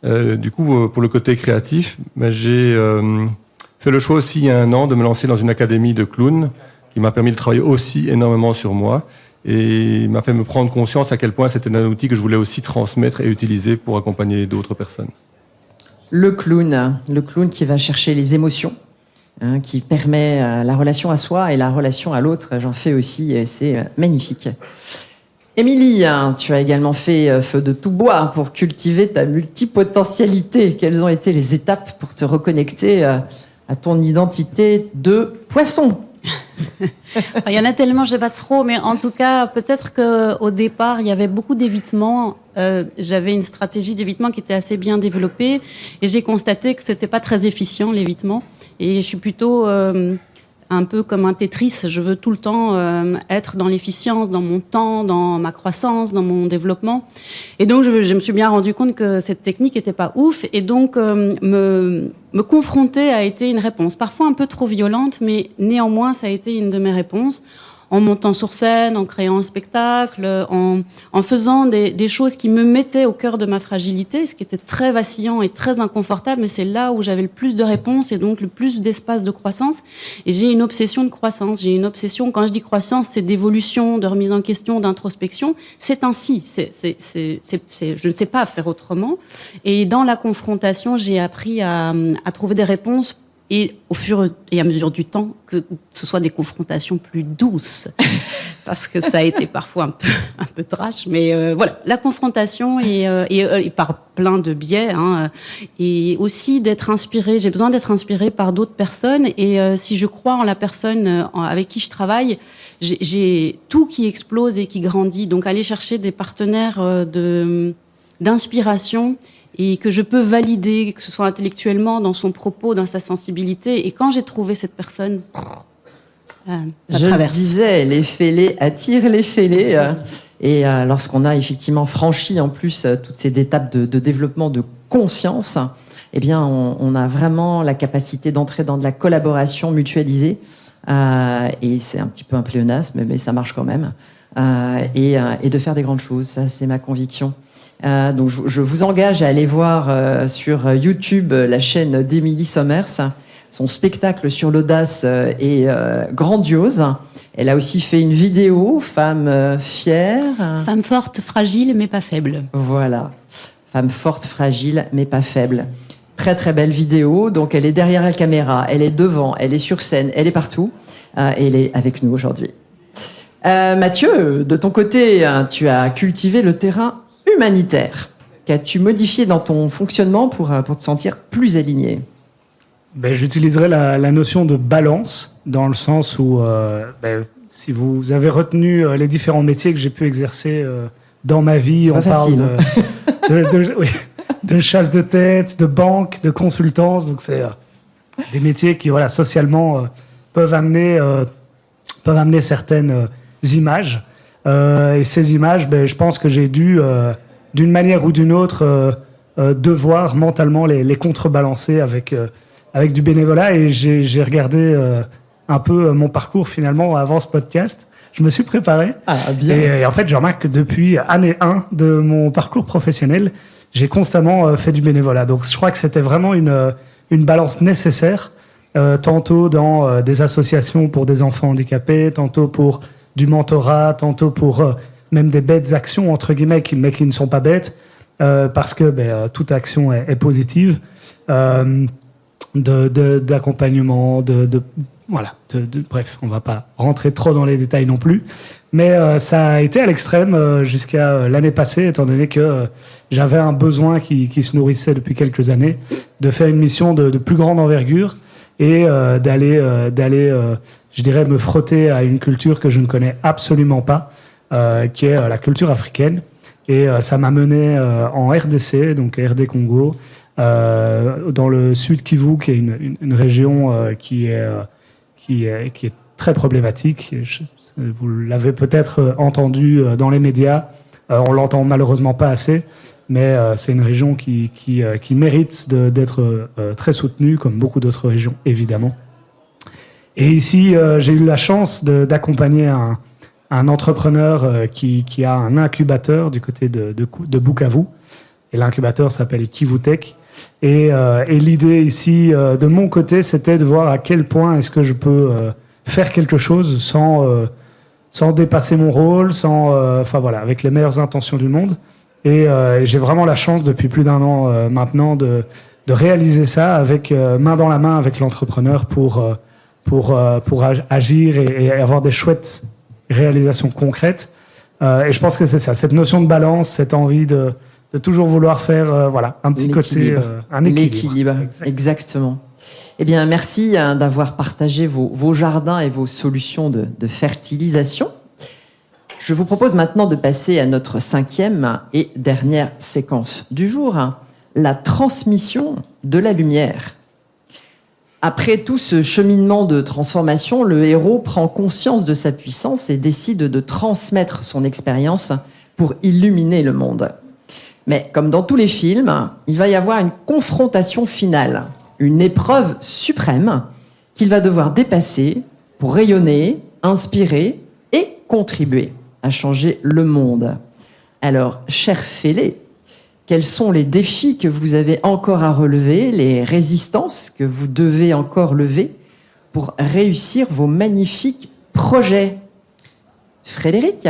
Du coup, pour le côté créatif, j'ai fait le choix aussi il y a 1 an de me lancer dans une académie de clown qui m'a permis de travailler aussi énormément sur moi. Et il m'a fait me prendre conscience à quel point c'était un outil que je voulais aussi transmettre et utiliser pour accompagner d'autres personnes. Le clown qui va chercher les émotions, qui permet la relation à soi et la relation à l'autre. J'en fais aussi et c'est magnifique. Émilie, tu as également fait feu de tout bois pour cultiver ta multipotentialité. Quelles ont été les étapes pour te reconnecter à ton identité de poisson ? Il y en a tellement, je ne sais pas trop, mais en tout cas, peut-être qu'au départ, il y avait beaucoup d'évitement. J'avais une stratégie d'évitement qui était assez bien développée et j'ai constaté que ce n'était pas très efficient, l'évitement. Et je suis plutôt un peu comme un Tetris. Je veux tout le temps être dans l'efficience, dans mon temps, dans ma croissance, dans mon développement. Et donc, je me suis bien rendu compte que cette technique n'était pas ouf. Et donc, me confronter a été une réponse. Parfois un peu trop violente, mais néanmoins, ça a été une de mes réponses. En montant sur scène, en créant un spectacle, en faisant des choses qui me mettaient au cœur de ma fragilité, ce qui était très vacillant et très inconfortable, mais c'est là où j'avais le plus de réponses et donc le plus d'espace de croissance. Et j'ai une obsession de croissance. J'ai une obsession, quand je dis croissance, c'est d'évolution, de remise en question, d'introspection. C'est ainsi. Je ne sais pas faire autrement. Et dans la confrontation, j'ai appris à trouver des réponses. Et au fur et à mesure du temps, que ce soit des confrontations plus douces, parce que ça a été parfois un peu trash, mais voilà, la confrontation et par plein de biais, hein, et aussi d'être inspirée. J'ai besoin d'être inspirée par d'autres personnes, et si je crois en la personne avec qui je travaille, j'ai tout qui explose et qui grandit. Donc aller chercher des partenaires d'inspiration et que je peux valider, que ce soit intellectuellement, dans son propos, dans sa sensibilité. Et quand j'ai trouvé cette personne, ça traverse. Je disais, les fêlés attirent les fêlés. Et lorsqu'on a effectivement franchi en plus toutes ces étapes de développement de conscience, eh bien, on a vraiment la capacité d'entrer dans de la collaboration mutualisée. Et c'est un petit peu un pléonasme, mais ça marche quand même. Et de faire des grandes choses, ça, c'est ma conviction. Donc je vous engage à aller voir sur YouTube la chaîne d'Émilie Sommers. Son spectacle sur l'audace est grandiose. Elle a aussi fait une vidéo, Femme fière. Femme forte, fragile, mais pas faible. Voilà. Femme forte, fragile, mais pas faible. Très très belle vidéo. Donc elle est derrière la caméra, elle est devant, elle est sur scène, elle est partout. Et elle est avec nous aujourd'hui. Mathieu, de ton côté, tu as cultivé le terrain humanitaire. Qu'as-tu modifié dans ton fonctionnement pour te sentir plus aligné ? J'utiliserai la notion de balance, dans le sens où, si vous avez retenu les différents métiers que j'ai pu exercer dans ma vie, on parle de chasse de tête, de banque, de consultance. Donc c'est des métiers qui, voilà, socialement, peuvent amener certaines images. Et ces images, je pense que j'ai dû, d'une manière ou d'une autre, devoir mentalement les contrebalancer avec du bénévolat. Et j'ai regardé un peu mon parcours finalement avant ce podcast. Je me suis préparé. Ah, bien. Et en fait, je remarque que depuis année 1 de mon parcours professionnel, j'ai constamment fait du bénévolat. Donc je crois que c'était vraiment une balance nécessaire, tantôt dans des associations pour des enfants handicapés, tantôt pour du mentorat, tantôt pour même des bêtes actions, entre guillemets, mais qui ne sont pas bêtes, parce que toute action est positive, d'accompagnement, bref, on ne va pas rentrer trop dans les détails non plus, mais ça a été à l'extrême jusqu'à l'année passée, étant donné que j'avais un besoin qui se nourrissait depuis quelques années, de faire une mission de plus grande envergure et d'aller je dirais, me frotter à une culture que je ne connais absolument pas, qui est la culture africaine. Et ça m'a mené en RDC, donc RD Congo, dans le sud Kivu, qui est une région qui est très problématique. Vous l'avez peut-être entendu dans les médias, on l'entend malheureusement pas assez, mais c'est une région qui mérite d'être très soutenue, comme beaucoup d'autres régions, évidemment. Et ici, j'ai eu la chance d'accompagner un entrepreneur qui a un incubateur du côté de Bukavu. Et l'incubateur s'appelle Kivutech. Et l'idée ici, de mon côté, c'était de voir à quel point est-ce que je peux faire quelque chose sans dépasser mon rôle, avec les meilleures intentions du monde. Et j'ai vraiment la chance, depuis plus d'1 an maintenant, de réaliser ça avec main dans la main avec l'entrepreneur pour agir et avoir des chouettes réalisations concrètes. Et je pense que c'est ça, cette notion de balance, cette envie de toujours vouloir faire un petit côté, un équilibre. L'équilibre, exactement. Eh bien, merci d'avoir partagé vos jardins et vos solutions de fertilisation. Je vous propose maintenant de passer à notre 5e et dernière séquence du jour, la transmission de la lumière. Après tout ce cheminement de transformation, le héros prend conscience de sa puissance et décide de transmettre son expérience pour illuminer le monde. Mais comme dans tous les films, il va y avoir une confrontation finale, une épreuve suprême qu'il va devoir dépasser pour rayonner, inspirer et contribuer à changer le monde. Alors, cher Félé, quels sont les défis que vous avez encore à relever, les résistances que vous devez encore lever pour réussir vos magnifiques projets? Frédéric,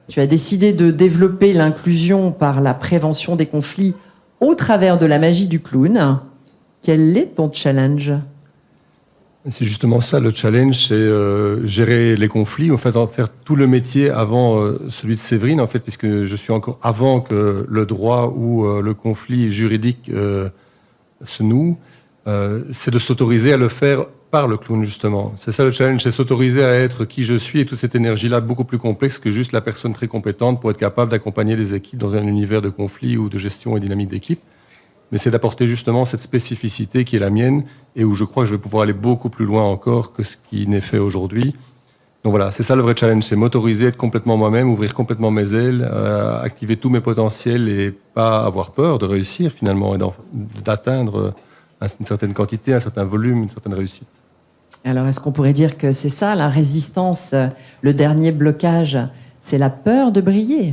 tu as décidé de développer l'inclusion par la prévention des conflits au travers de la magie du clown. Quel est ton challenge? C'est justement ça, le challenge, c'est gérer les conflits, en fait, faire tout le métier avant celui de Séverine, en fait, puisque je suis encore avant que le droit ou le conflit juridique se noue, c'est de s'autoriser à le faire par le clown, justement. C'est ça le challenge, c'est s'autoriser à être qui je suis et toute cette énergie-là beaucoup plus complexe que juste la personne très compétente pour être capable d'accompagner des équipes dans un univers de conflit ou de gestion et dynamique d'équipe. Mais c'est d'apporter justement cette spécificité qui est la mienne et où je crois que je vais pouvoir aller beaucoup plus loin encore que ce qui n'est fait aujourd'hui. Donc voilà, c'est ça le vrai challenge, c'est m'autoriser à être complètement moi-même, ouvrir complètement mes ailes, activer tous mes potentiels et pas avoir peur de réussir finalement et d'atteindre une certaine quantité, un certain volume, une certaine réussite. Alors, est-ce qu'on pourrait dire que c'est ça, la résistance, le dernier blocage, c'est la peur de briller?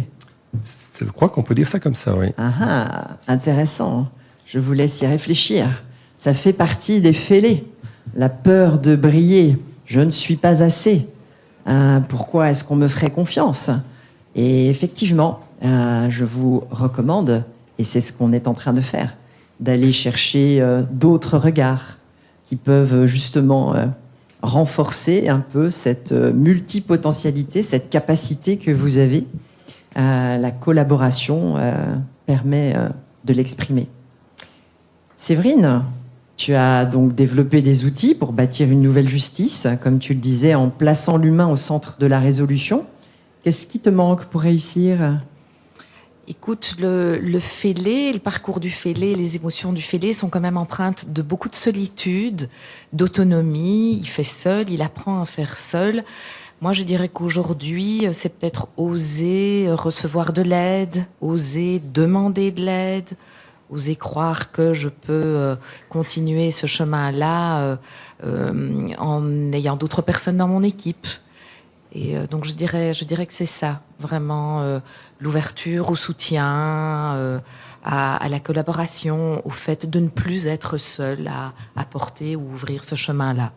Je crois qu'on peut dire ça comme ça, oui. Ah, intéressant. Je vous laisse y réfléchir. Ça fait partie des fêlés. La peur de briller. Je ne suis pas assez. Pourquoi est-ce qu'on me ferait confiance? Et effectivement, je vous recommande, et c'est ce qu'on est en train de faire, d'aller chercher d'autres regards qui peuvent justement renforcer un peu cette multipotentialité, cette capacité que vous avez. La collaboration permet de l'exprimer. Séverine, tu as donc développé des outils pour bâtir une nouvelle justice, comme tu le disais, en plaçant l'humain au centre de la résolution. Qu'est-ce qui te manque pour réussir? Écoute, le fêlé, le parcours du fêlé, les émotions du fêlé sont quand même empreintes de beaucoup de solitude, d'autonomie. Il fait seul, il apprend à faire seul. Moi, je dirais qu'aujourd'hui, c'est peut-être oser recevoir de l'aide, oser demander de l'aide, oser croire que je peux continuer ce chemin-là en ayant d'autres personnes dans mon équipe. Et donc, je dirais que c'est ça, vraiment, l'ouverture au soutien, à la collaboration, au fait de ne plus être seul à porter ou ouvrir ce chemin-là.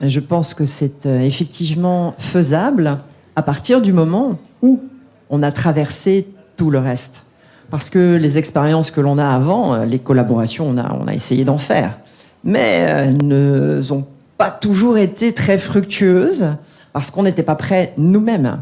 Je pense que c'est effectivement faisable à partir du moment où on a traversé tout le reste. Parce que les expériences que l'on a avant, les collaborations, on a essayé d'en faire. Mais elles ne ont pas toujours été très fructueuses parce qu'on n'était pas prêts nous-mêmes.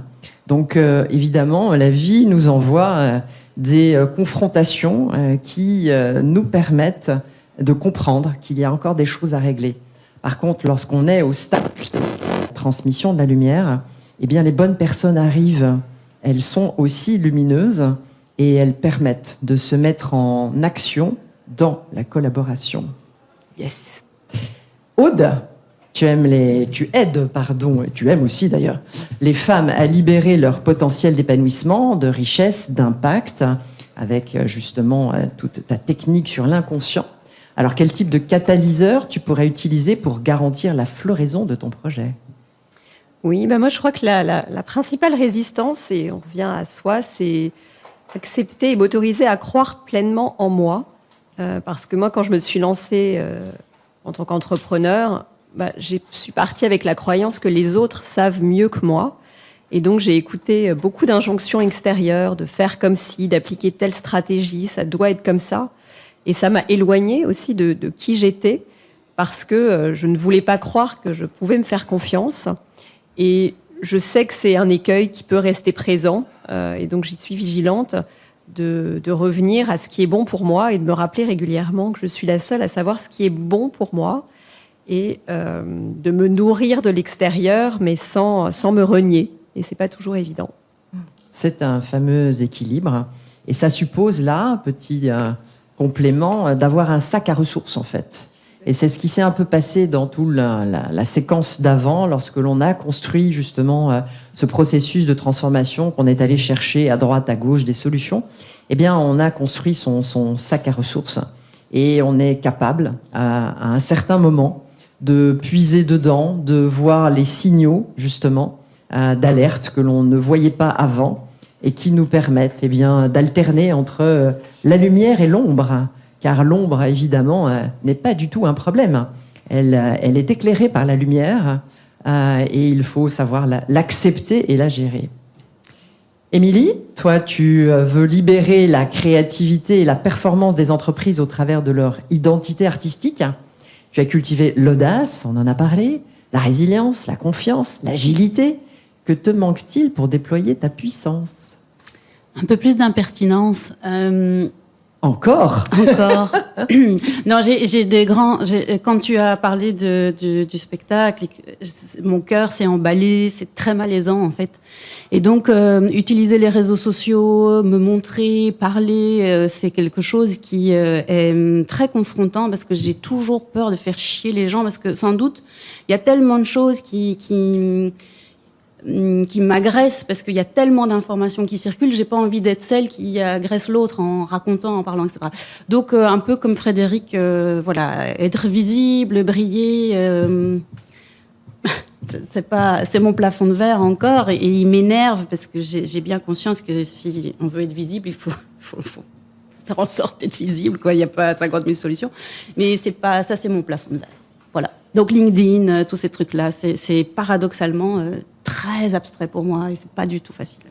Donc évidemment, la vie nous envoie des confrontations qui nous permettent de comprendre qu'il y a encore des choses à régler. Par contre, lorsqu'on est au stade justement de la transmission de la lumière, eh bien, les bonnes personnes arrivent. Elles sont aussi lumineuses et elles permettent de se mettre en action dans la collaboration. Yes. Aude, tu aides aussi d'ailleurs les femmes à libérer leur potentiel d'épanouissement, de richesse, d'impact, avec justement toute ta technique sur l'inconscient. Alors, quel type de catalyseur tu pourrais utiliser pour garantir la floraison de ton projet? Oui, moi je crois que la principale résistance, et on revient à soi, c'est accepter et m'autoriser à croire pleinement en moi. Parce que moi, quand je me suis lancée en tant qu'entrepreneur, je suis partie avec la croyance que les autres savent mieux que moi. Et donc, j'ai écouté beaucoup d'injonctions extérieures, de faire comme si, d'appliquer telle stratégie, ça doit être comme ça. Et ça m'a éloignée aussi de qui j'étais, parce que je ne voulais pas croire que je pouvais me faire confiance. Et je sais que c'est un écueil qui peut rester présent. Et donc, j'y suis vigilante de revenir à ce qui est bon pour moi et de me rappeler régulièrement que je suis la seule à savoir ce qui est bon pour moi. et de me nourrir de l'extérieur, mais sans me renier. Et c'est pas toujours évident. C'est un fameux équilibre. Et ça suppose là, petit complément, d'avoir un sac à ressources en fait. Et c'est ce qui s'est un peu passé dans toute la séquence d'avant, lorsque l'on a construit justement ce processus de transformation, qu'on est allé chercher à droite, à gauche des solutions. Eh bien, on a construit son sac à ressources et on est capable, à un certain moment, de puiser dedans, de voir les signaux justement d'alerte que l'on ne voyait pas avant et qui nous permettent d'alterner entre la lumière et l'ombre. Car l'ombre, évidemment, n'est pas du tout un problème. Elle est éclairée par la lumière et il faut savoir l'accepter et la gérer. Émilie, toi, tu veux libérer la créativité et la performance des entreprises au travers de leur identité artistique. Tu as cultivé l'audace, on en a parlé, la résilience, la confiance, l'agilité. Que te manque-t-il pour déployer ta puissance ? Un peu plus d'impertinence. Encore. Non, quand tu as parlé du spectacle, mon cœur s'est emballé, c'est très malaisant en fait. Et donc, utiliser les réseaux sociaux, me montrer, parler, c'est quelque chose qui est très confrontant parce que j'ai toujours peur de faire chier les gens parce que sans doute, il y a tellement de choses qui m'agresse parce qu'il y a tellement d'informations qui circulent, j'ai pas envie d'être celle qui agresse l'autre en racontant, en parlant, etc. Donc un peu comme Frédéric, être visible, briller, c'est mon plafond de verre encore et il m'énerve parce que j'ai bien conscience que si on veut être visible, il faut faire en sorte d'être visible, quoi. Il n'y a pas 50 000 solutions, mais c'est mon plafond de verre. Voilà. Donc LinkedIn, tous ces trucs-là, c'est paradoxalement très abstrait pour moi et c'est pas du tout facile.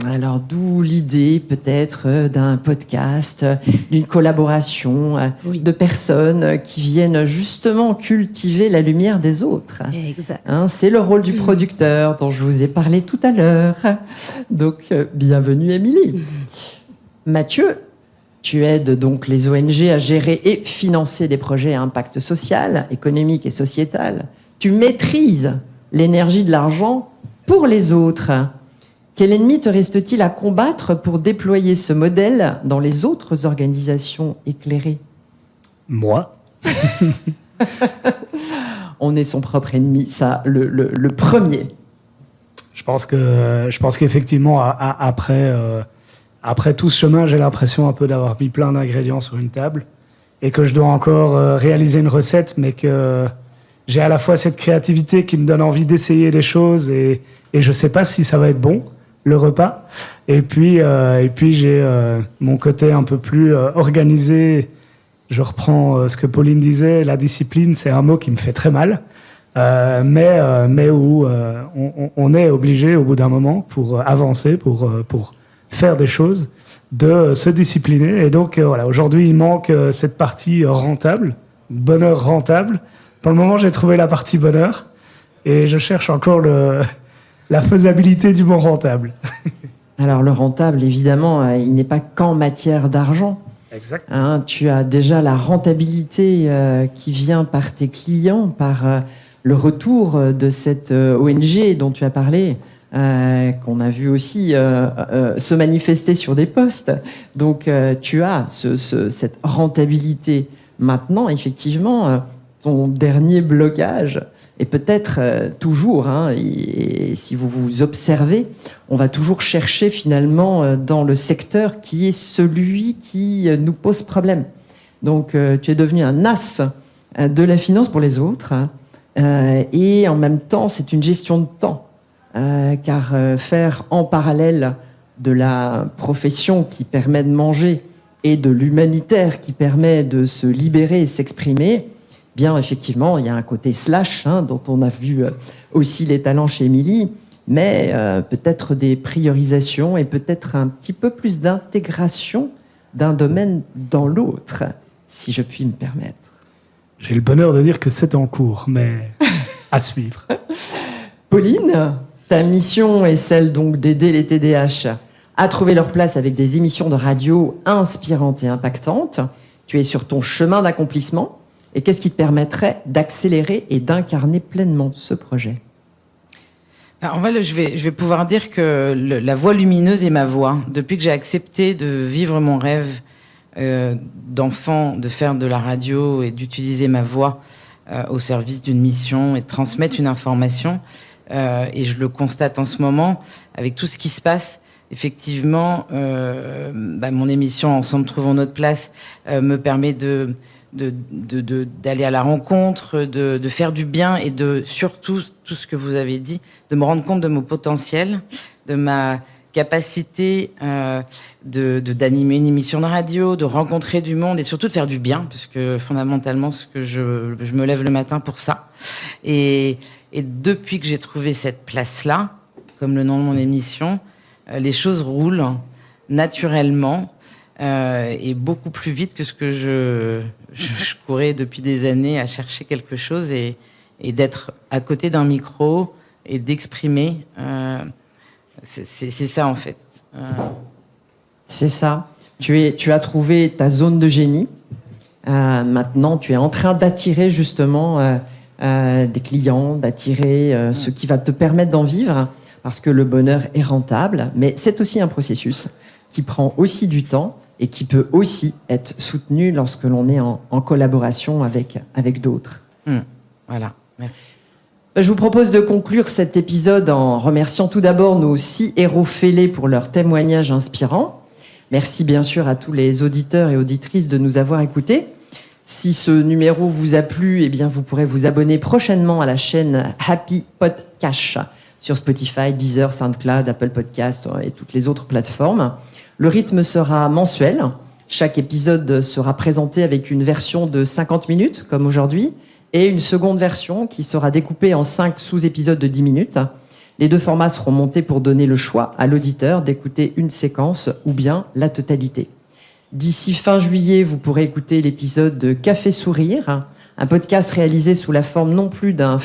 Alors d'où l'idée peut-être d'un podcast, d'une collaboration de personnes qui viennent justement cultiver la lumière des autres. Exact. C'est le rôle du producteur dont je vous ai parlé tout à l'heure. Donc bienvenue Émilie. Mathieu, tu aides donc les ONG à gérer et financer des projets à impact social, économique et sociétal. Tu maîtrises l'énergie de l'argent pour les autres. Quel ennemi te reste-t-il à combattre pour déployer ce modèle dans les autres organisations éclairées ? Moi. On est son propre ennemi, ça, le premier. Je pense qu'effectivement, après tout ce chemin, j'ai l'impression un peu d'avoir mis plein d'ingrédients sur une table et que je dois encore réaliser une recette, mais que j'ai à la fois cette créativité qui me donne envie d'essayer les choses et je sais pas si ça va être bon, le repas. Et puis j'ai mon côté un peu plus organisé. Je reprends ce que Pauline disait, la discipline, c'est un mot qui me fait très mal, mais où on est obligé au bout d'un moment pour avancer, pour faire des choses, de se discipliner. Et donc voilà, aujourd'hui il manque cette partie rentable, bonheur rentable. Pour le moment, j'ai trouvé la partie bonheur et je cherche encore la faisabilité du mot rentable. Alors le rentable, évidemment, il n'est pas qu'en matière d'argent. Exact. Tu as déjà la rentabilité qui vient par tes clients, par le retour de cette ONG dont tu as parlé, qu'on a vu aussi se manifester sur des posts. Donc tu as cette rentabilité. Maintenant, effectivement, ton dernier blocage, et peut-être toujours, et si vous vous observez, on va toujours chercher finalement dans le secteur qui est celui qui nous pose problème. Donc tu es devenu un as de la finance pour les autres, et en même temps c'est une gestion de temps, car faire en parallèle de la profession qui permet de manger et de l'humanitaire qui permet de se libérer et s'exprimer, bien, effectivement, il y a un côté slash, dont on a vu aussi les talents chez Émilie, mais peut-être des priorisations et peut-être un petit peu plus d'intégration d'un domaine dans l'autre, si je puis me permettre. J'ai le bonheur de dire que c'est en cours, mais à suivre. Pauline, ta mission est celle donc d'aider les TDAH à trouver leur place avec des émissions de radio inspirantes et impactantes. Tu es sur ton chemin d'accomplissement. Et qu'est-ce qui te permettrait d'accélérer et d'incarner pleinement ce projet ? En fait, je vais pouvoir dire que la voix lumineuse est ma voix. Depuis que j'ai accepté de vivre mon rêve d'enfant, de faire de la radio et d'utiliser ma voix au service d'une mission et de transmettre une information, et je le constate en ce moment avec tout ce qui se passe. Effectivement, mon émission Ensemble trouvons notre place me permet d'aller à la rencontre, de faire du bien et de surtout, tout ce que vous avez dit, de me rendre compte de mon potentiel, de ma capacité d'animer une émission de radio, de rencontrer du monde et surtout de faire du bien, parce que fondamentalement, je me lève le matin pour ça. Et depuis que j'ai trouvé cette place-là, comme le nom de mon émission, les choses roulent naturellement et beaucoup plus vite que ce que je courais depuis des années à chercher quelque chose et d'être à côté d'un micro et d'exprimer. C'est ça en fait. C'est ça. Tu as trouvé ta zone de génie. Maintenant, tu es en train d'attirer justement des clients, d'attirer ce qui va te permettre d'en vivre, parce que le bonheur est rentable, mais c'est aussi un processus qui prend aussi du temps et qui peut aussi être soutenu lorsque l'on est en collaboration avec d'autres. Voilà, merci. Je vous propose de conclure cet épisode en remerciant tout d'abord nos 6 héros fêlés pour leurs témoignages inspirants. Merci bien sûr à tous les auditeurs et auditrices de nous avoir écoutés. Si ce numéro vous a plu, eh bien vous pourrez vous abonner prochainement à la chaîne Happy Podcast sur Spotify, Deezer, SoundCloud, Apple Podcasts et toutes les autres plateformes. Le rythme sera mensuel. Chaque épisode sera présenté avec une version de 50 minutes, comme aujourd'hui, et une seconde version qui sera découpée en 5 sous-épisodes de 10 minutes. Les 2 formats seront montés pour donner le choix à l'auditeur d'écouter une séquence ou bien la totalité. D'ici fin juillet, vous pourrez écouter l'épisode de Café Sourire, un podcast réalisé sous la forme non plus d'un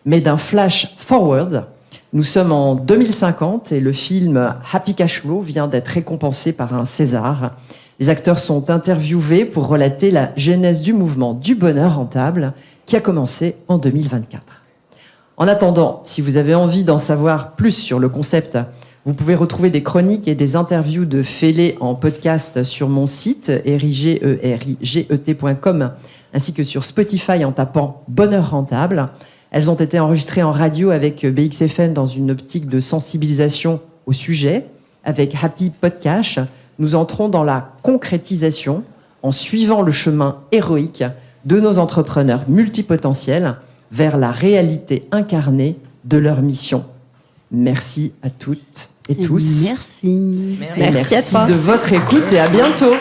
mais d'un flash forward. Nous sommes en 2050 et le film Happy Cash Flow vient d'être récompensé par un César. Les acteurs sont interviewés pour relater la genèse du mouvement du bonheur rentable qui a commencé en 2024. En attendant, si vous avez envie d'en savoir plus sur le concept, vous pouvez retrouver des chroniques et des interviews de Fêlés en podcast sur mon site eriget.com ainsi que sur Spotify en tapant Bonheur rentable. Elles ont été enregistrées en radio avec BXFM dans une optique de sensibilisation au sujet. Avec Happy Podcast, nous entrons dans la concrétisation en suivant le chemin héroïque de nos entrepreneurs multipotentiels vers la réalité incarnée de leur mission. Merci à toutes et tous. Merci. Merci de votre écoute et à bientôt.